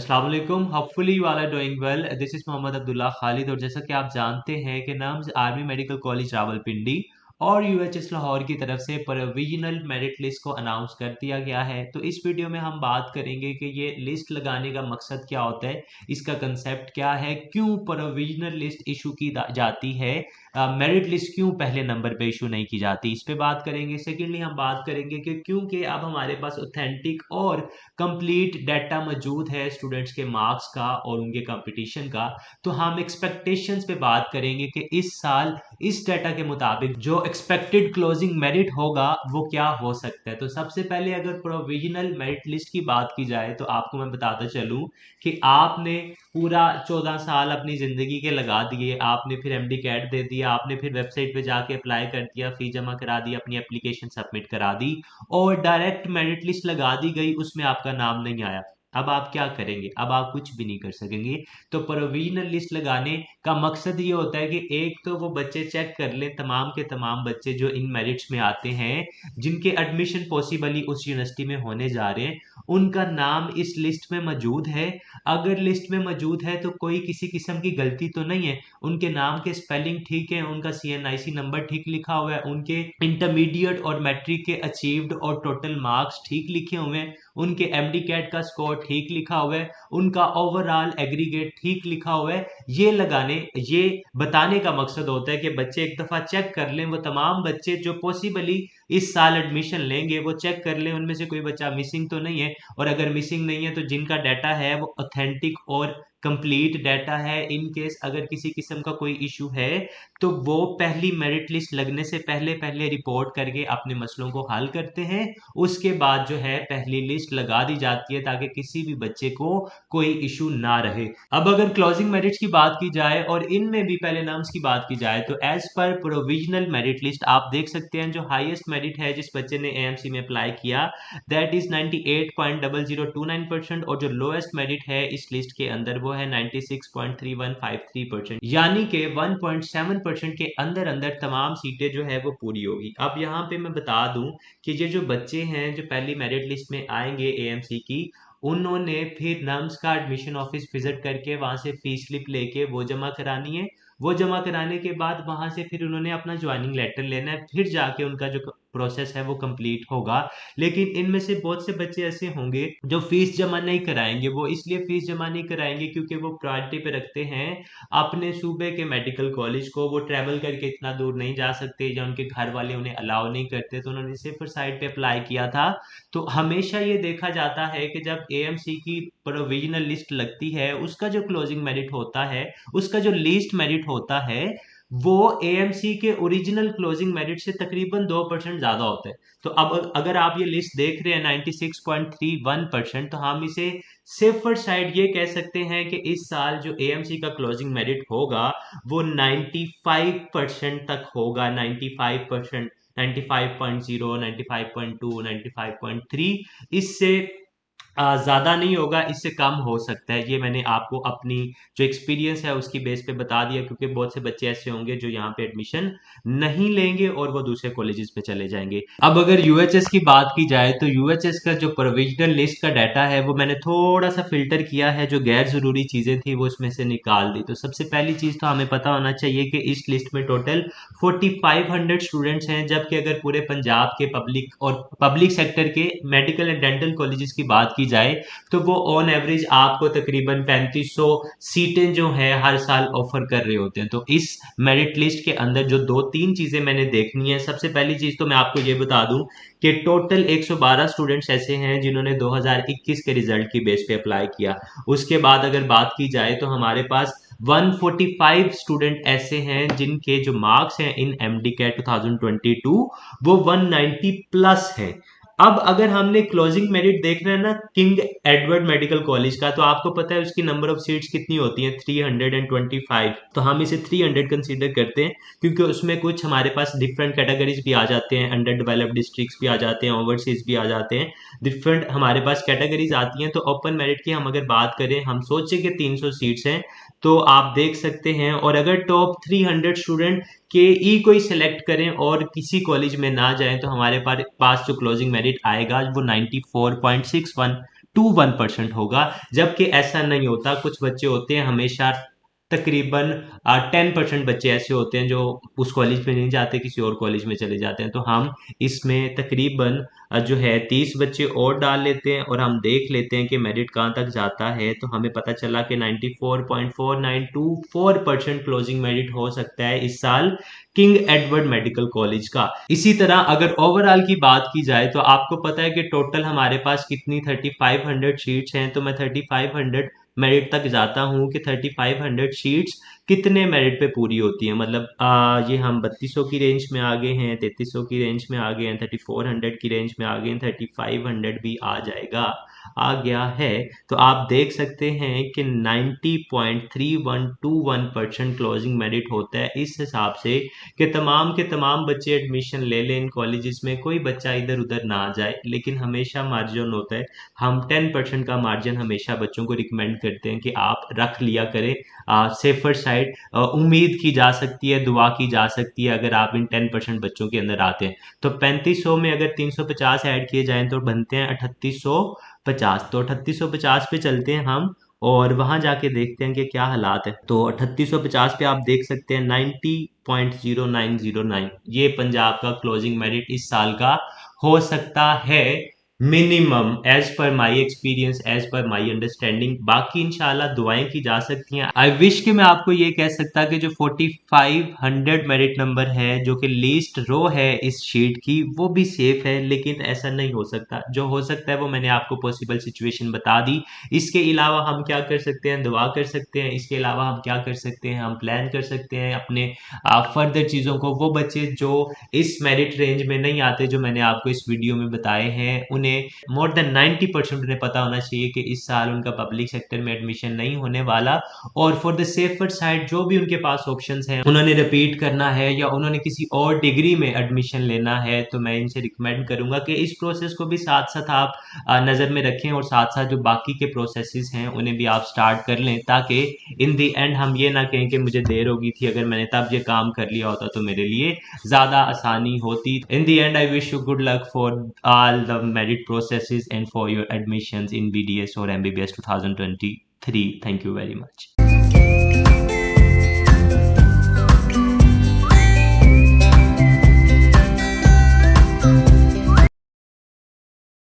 अस्सलाम वालेकुम। Hopefully you are doing well. This is Mohammad Abdullah Khalid और जैसा कि आप जानते हैं कि NUMS army medical college Rawalpindi और यूएचएस लाहौर की तरफ से प्रोविजनल मेरिट लिस्ट को अनाउंस कर दिया गया है। तो इस वीडियो में हम बात करेंगे कि ये लिस्ट लगाने का मकसद क्या होता है, इसका कंसेप्ट क्या है, क्यों प्रोविजनल लिस्ट इशू की जाती है, मेरिट लिस्ट क्यों पहले नंबर पे इशू नहीं की जाती, इस पे बात करेंगे। सेकेंडली हम बात करेंगे कि क्योंकि अब हमारे पास ऑथेंटिक और कंप्लीट डाटा मौजूद है स्टूडेंट्स के मार्क्स का और उनके कंपटीशन का, तो हम एक्सपेक्टेशंस पे बात करेंगे कि इस साल इस डाटा के मुताबिक जो एक्सपेक्टेड क्लोजिंग मेरिट होगा वो क्या हो सकता है। तो सबसे पहले अगर प्रोविजनल मेरिट लिस्ट की बात की जाए तो आपको मैं बताता चलूं कि आपने पूरा 14 साल अपनी जिंदगी के लगा दिए, आपने फिर एमडी कैट दे दिया, आपने फिर वेबसाइट पे जाके अप्लाई कर दिया, फी जमा करा दी, अपनी एप्लीकेशन सबमिट करा दी और डायरेक्ट मेरिट लिस्ट लगा दी गई, उसमें आपका नाम नहीं आया। अब आप क्या करेंगे? अब आप कुछ भी नहीं कर सकेंगे। तो प्रोविजनल लिस्ट लगाने का मकसद ये होता है कि एक तो वो बच्चे चेक कर लें, तमाम के तमाम बच्चे जो इन मेरिट्स में आते हैं, जिनके एडमिशन पॉसिबली उस यूनिवर्सिटी में होने जा रहे हैं, उनका नाम इस लिस्ट में मौजूद है। अगर लिस्ट में मौजूद है तो कोई किसी किस्म की गलती तो नहीं है, उनके नाम के स्पेलिंग ठीक है, उनका सीएनआईसी नंबर ठीक लिखा हुआ है, उनके इंटरमीडिएट और मैट्रिक के अचीव्ड और टोटल मार्क्स ठीक लिखे हुए हैं, उनके एमडी कैट का स्कोर ठीक लिखा हुआ है, उनका ओवरऑल एग्रीगेट ठीक लिखा हुआ है। ये बताने का मकसद होता है कि बच्चे एक दफा चेक कर लें, वो तमाम बच्चे जो पॉसिबली इस साल एडमिशन लेंगे वो चेक कर लें, उनमें से कोई बच्चा मिसिंग तो नहीं है। और अगर मिसिंग नहीं है तो जिनका डाटा है वो ऑथेंटिक और कंप्लीट डाटा है। इन केस अगर किसी किस्म का कोई इशू है तो वो पहली मेरिट लिस्ट लगने से पहले पहले रिपोर्ट करके अपने मसलों को हल करते हैं। उसके बाद जो है पहली लिस्ट लगा दी जाती है ताकि किसी भी बच्चे को कोई इशू ना रहे। अब अगर क्लोजिंग मेरिट्स की बात की जाए और इनमें भी पहले नाम्स की बात की जाए तो as per provisional merit list आप देख सकते हैं जो हाईएस्ट मेरिट है जिस बच्चे ने एएमसी में अप्लाई किया दैट इज 98.0029% और जो लोएस्ट मेरिट है इस लिस्ट के अंदर वो है 96.3153%, यानी कि 1.7% के अंदर अंदर तमाम सीटें जो है वो पूरी होगी। अब यहाँ पे मैं बता दूं कि ये जो बच्चे हैं जो पहली मेरिट लिस्ट में आएंगे एएमसी की, उन्होंने फिर नम्स का एडमिशन ऑफिस विजिट करके वहां से फीस स्लिप लेके वो जमा करानी है। वो जमा कराने के बाद वहां से फिर उन्होंने अपना ज्वाइनिंग लेटर लेना है, फिर जाके उनका जो प्रोसेस है वो कंप्लीट होगा। लेकिन इनमें से बहुत से बच्चे ऐसे होंगे जो फीस जमा नहीं कराएंगे। वो इसलिए फीस जमा नहीं कराएंगे क्योंकि वो प्रायोरिटी पे रखते हैं अपने सूबे के मेडिकल कॉलेज को, वो ट्रैवल करके इतना दूर नहीं जा सकते या उनके घर वाले उन्हें अलाउ नहीं करते, तो उन्होंने सिर्फ साइट पे अप्लाई किया था। तो हमेशा ये देखा जाता है कि जब एएमसी की प्रोविजनल लिस्ट लगती है उसका जो क्लोजिंग मेरिट होता है, उसका जो लीस्ट मेरिट होता है, वो एएमसी के ओरिजिनल क्लोजिंग मेरिट से तकरीबन 2% ज्यादा होता है। तो अब अगर आप ये लिस्ट देख रहे हैं 96.31%, तो हम इसे सेफर साइड ये कह सकते हैं कि इस साल जो एएमसी का क्लोजिंग मेरिट होगा वो 95% तक होगा। 95%, 95.0, 95.2, 95.3, इससे ज्यादा नहीं होगा, इससे कम हो सकता है। ये मैंने आपको अपनी जो एक्सपीरियंस है उसकी बेस पे बता दिया, क्योंकि बहुत से बच्चे ऐसे होंगे जो यहाँ पे एडमिशन नहीं लेंगे और वो दूसरे कॉलेजेस पे चले जाएंगे। अब अगर यूएचएस की बात की जाए तो यूएचएस का जो प्रोविजनल लिस्ट का डाटा है वो मैंने थोड़ा सा फिल्टर किया है, जो गैर जरूरी चीजें थी वो उसमें से निकाल दी। तो सबसे पहली चीज तो हमें पता होना चाहिए कि इस लिस्ट में टोटल 4500 स्टूडेंट्स हैं, जबकि अगर पूरे पंजाब के पब्लिक और पब्लिक सेक्टर के मेडिकल एंड डेंटल कॉलेजेस की बात की जाए तो वो ऑन एवरेज आपको तकरीबन 3500 सीटें जो है हर साल ऑफर कर रहे होते हैं। तो इस मेरिट लिस्ट के अंदर जो दो तीन चीजें मैंने देखनी है, सबसे पहली चीज तो मैं आपको ये बता दूं कि टोटल 112 स्टूडेंट्स ऐसे हैं जिन्होंने 2021 के रिजल्ट की बेस पे अप्लाई किया। उसके बाद अगर बात की जाए तो हमारे पास 145 स्टूडेंट ऐसे हैं जिनके जो मार्क्स हैं इन एमडी कैट 2022 वो 190 प्लस हैं। अब अगर हमने क्लोजिंग मेरिट देखना है ना किंग एडवर्ड मेडिकल कॉलेज का, तो आपको पता है उसकी नंबर ऑफ सीट्स कितनी होती हैं, 325। तो हम इसे 300 कंसीडर करते हैं क्योंकि उसमें कुछ हमारे पास डिफरेंट कैटेगरीज भी आ जाते हैं, अंडर डेवलप्ड डिस्ट्रिक्ट्स भी आ जाते हैं, ओवरसीज भी आ जाते हैं, डिफरेंट हमारे पास कैटेगरीज आती हैं। तो ओपन मेरिट की हम अगर बात करें, हम सोचे कि 300 सीट्स हैं, तो आप देख सकते हैं। और अगर टॉप 300 स्टूडेंट के ई कोई सेलेक्ट करें और किसी कॉलेज में ना जाएं तो हमारे पास जो क्लोजिंग मेरिट आएगा वो 94.61 0.21% होगा, जबकि ऐसा नहीं होता। कुछ बच्चे होते हैं हमेशा तकरीबन 10% बच्चे ऐसे होते हैं जो उस कॉलेज में नहीं जाते, किसी और कॉलेज में चले जाते हैं। तो हम इसमें तकरीबन जो है 30 बच्चे और डाल लेते हैं और हम देख लेते हैं कि मेरिट कहाँ तक जाता है। तो हमें पता चला कि 94.4924% क्लोजिंग मेरिट हो सकता है इस साल किंग एडवर्ड मेडिकल कॉलेज का। इसी तरह अगर ओवरऑल की बात की जाए तो आपको पता है कि टोटल हमारे पास कितनी 3500 शीट्स हैं। तो मैं 3500 मेरिट तक जाता हूँ कि 3500 शीट्स कितने मेरिट पे पूरी होती है। मतलब ये हम 3200 की रेंज में आ गए हैं, 3300 की रेंज में आ गए हैं, 3400 की रेंज में आ गए हैं, 3500 भी आ जाएगा, आ गया है। तो आप देख सकते हैं कि 90.3121% क्लोजिंग मेरिट होता है। इस हिसाब से कि तमाम के तमाम बच्चे एडमिशन ले लें इन कॉलेजेस में, कोई बच्चा इधर उधर ना जाए। लेकिन हमेशा मार्जिन होता है, हम 10% का मार्जिन हमेशा बच्चों को रिकमेंड करते हैं कि आप रख लिया करें सेफर साइड। उम्मीद की जा सकती है, दुआ की जा सकती है अगर आप इन 10% बच्चों के अंदर आते हैं। तो 3500 में अगर 350 ऐड किए जाएं तो बनते हैं 3850। तो 3850 पे चलते हैं हम और वहां जाके देखते हैं कि क्या हालात है। तो 3850 पे आप देख सकते हैं 90.0909 ये पंजाब का क्लोजिंग मेरिट इस साल का हो सकता है, minimum as per my experience, as per my understanding. बाकी इंशाल्लाह दुआएं की जा सकती हैं। आई विश कि मैं आपको ये कह सकता कि जो 4500 मेरिट नंबर है जो कि लीस्ट रो है इस शीट की वो भी सेफ है, लेकिन ऐसा नहीं हो सकता। जो हो सकता है वो मैंने आपको पॉसिबल सिचुएशन बता दी। इसके अलावा हम क्या कर सकते हैं, दुआ कर सकते हैं। इसके अलावा हम क्या कर सकते हैं, हम प्लान कर सकते हैं अपने फर्दर चीज़ों को। वो बच्चे जो इस मेरिट रेंज में नहीं आते जो मैंने आपको इस वीडियो में बताए हैं, उन्हें मोर देन 90% उन्हें पता होना चाहिए कि इस साल उनका पब्लिक सेक्टर में एडमिशन नहीं होने वाला। और फॉर द सेफर साइड जो भी उनके पास ऑप्शंस हैं, उन्होंने रिपीट करना है या उन्होंने किसी और डिग्री में एडमिशन लेना है, तो मैं इनसे रिकमेंड करूंगा कि इस प्रोसेस को भी साथ साथ आप नज़र में रखें और साथ साथ जो बाकी के प्रोसेसेस हैं उन्हें भी आप स्टार्ट कर लें, ताकि इन दी एंड हम ये ना कहें कि मुझे देर हो गई थी, अगर मैंने तब ये काम कर लिया होता तो मेरे लिए ज़्यादा आसानी होती। In the end I wish you good luck for all the merit processes and for your admissions in BDS or MBBS 2023. Thank you very much.